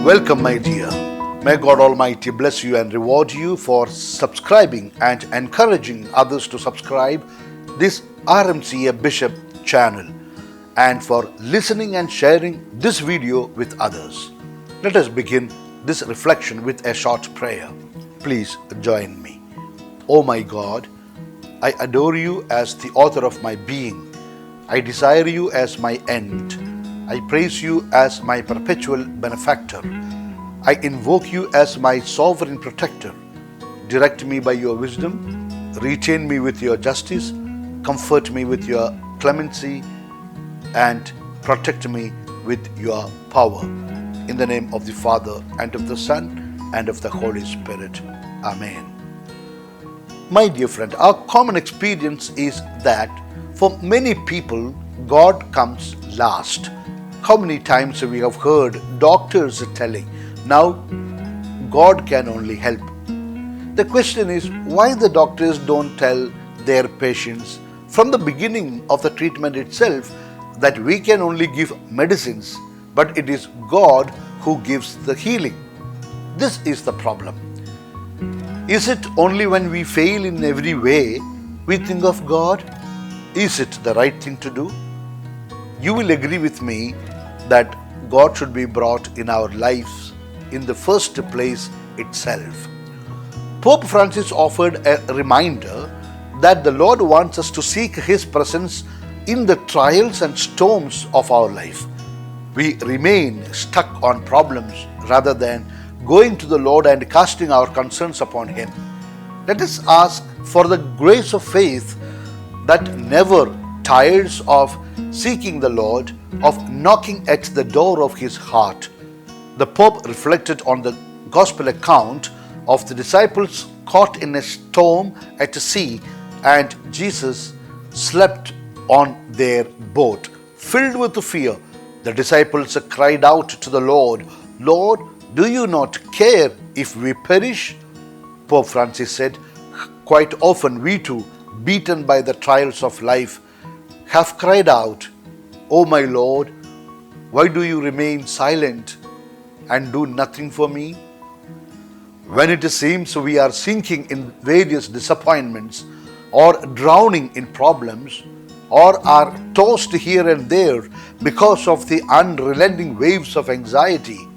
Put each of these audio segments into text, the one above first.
Welcome, my dear. May God Almighty bless you and reward you for subscribing and encouraging others to subscribe this RMCA Bishop channel and for listening and sharing this video with others. Let us begin this reflection with a short prayer. Please join me. Oh my God, I adore you as the author of my being. I desire you as my end. I praise you as my perpetual benefactor. I invoke you as my sovereign protector. Direct me by your wisdom, retain me with your justice, comfort me with your clemency, and protect me with your power. In the name of the Father, and of the Son, and of the Holy Spirit. Amen. My dear friend, our common experience is that for many people, God comes last. How many times we have heard doctors telling, now God can only help. The question is why the doctors don't tell their patients from the beginning of the treatment itself that we can only give medicines, but it is God who gives the healing. This is the problem. Is it only when we fail in every way we think of God? Is it the right thing to do? You will agree with me that God should be brought in our lives in the first place itself. Pope Francis offered a reminder that the Lord wants us to seek His presence in the trials and storms of our life. We remain stuck on problems rather than going to the Lord and casting our concerns upon Him. Let us ask for the grace of faith that never tires of seeking the Lord, of knocking at the door of His heart. The Pope reflected on the Gospel account of the disciples caught in a storm at sea, and Jesus slept on their boat. Filled with fear, the disciples cried out to the Lord, "Lord, do you not care if we perish?" Pope Francis said, quite often we too, beaten by the trials of life, have cried out, "Oh my Lord, why do you remain silent and do nothing for me?" When it seems we are sinking in various disappointments or drowning in problems or are tossed here and there because of the unrelenting waves of anxiety,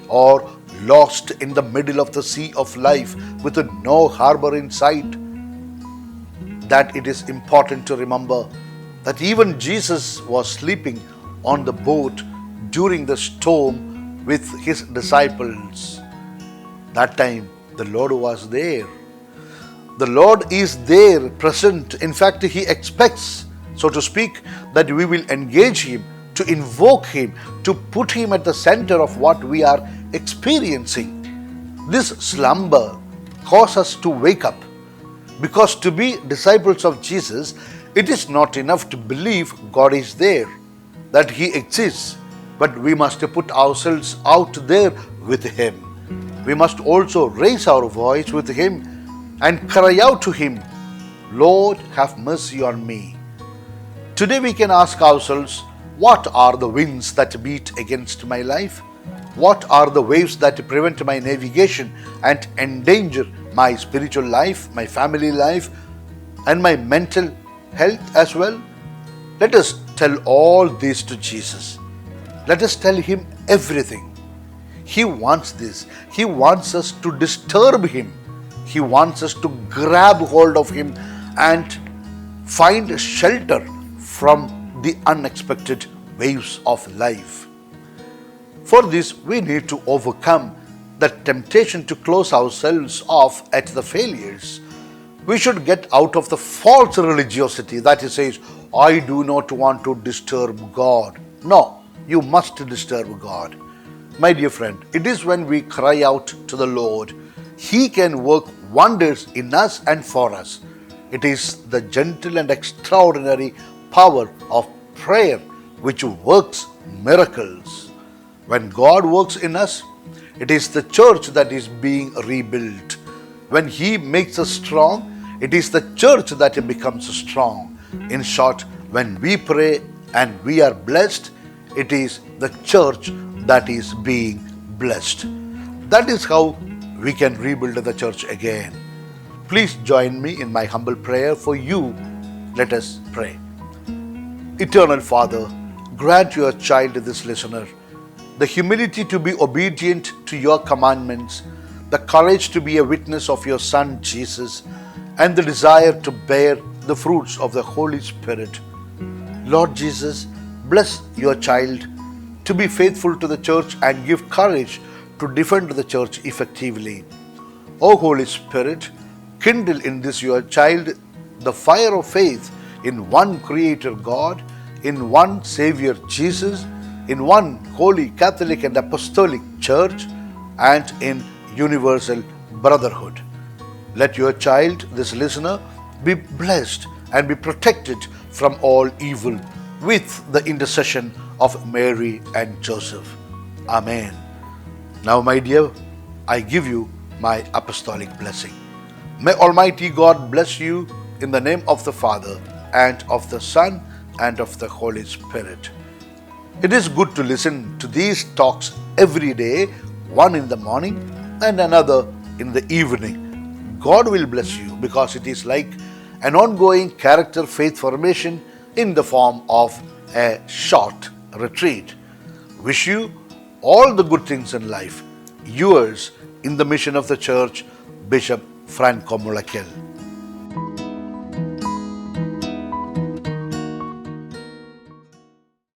or lost in the middle of the sea of life with no harbor in sight, that it is important to remember that even Jesus was sleeping on the boat during the storm with His disciples. That time the Lord was there. The Lord is there, present. In fact, He expects, so to speak, that we will engage Him, to invoke Him, to put Him at the center of what we are experiencing. This slumber causes us to wake up, because to be disciples of Jesus, it is not enough to believe God is there, that He exists, but we must put ourselves out there with Him. We must also raise our voice with Him and cry out to Him, "Lord, have mercy on me." Today we can ask ourselves, what are the winds that beat against my life? What are the waves that prevent my navigation and endanger my spiritual life, my family life, and my mental health as well? Let us tell all this to Jesus. Let us tell Him everything. He wants this. He wants us to disturb Him. He wants us to grab hold of Him and find shelter from the unexpected waves of life. For this, we need to overcome the temptation to close ourselves off at the failures. We should get out of the false religiosity that says, "I do not want to disturb God." No, you must disturb God. My dear friend, it is when we cry out to the Lord, He can work wonders in us and for us. It is the gentle and extraordinary power of prayer which works miracles. When God works in us, it is the church that is being rebuilt. When He makes us strong, it is the church that becomes strong. In short, when we pray and we are blessed, it is the church that is being blessed. That is how we can rebuild the church again. Please join me in my humble prayer for you. Let us pray. Eternal Father, grant your child, this listener, the humility to be obedient to your commandments, the courage to be a witness of your Son Jesus, and the desire to bear the fruits of the Holy Spirit. Lord Jesus, bless your child to be faithful to the church and give courage to defend the church effectively. O Holy Spirit, kindle in this your child the fire of faith in one Creator God, in one Savior Jesus, in one holy Catholic and Apostolic Church, and in universal brotherhood. Let your child, this listener, be blessed and be protected from all evil with the intercession of Mary and Joseph. Amen. Now, my dear, I give you my apostolic blessing. May Almighty God bless you in the name of the Father, and of the Son, and of the Holy Spirit. It is good to listen to these talks every day, one in the morning and another in the evening. God will bless you because it is like an ongoing character faith formation in the form of a short retreat. Wish you all the good things in life. Yours in the mission of the church, Bishop Franco Mullakel.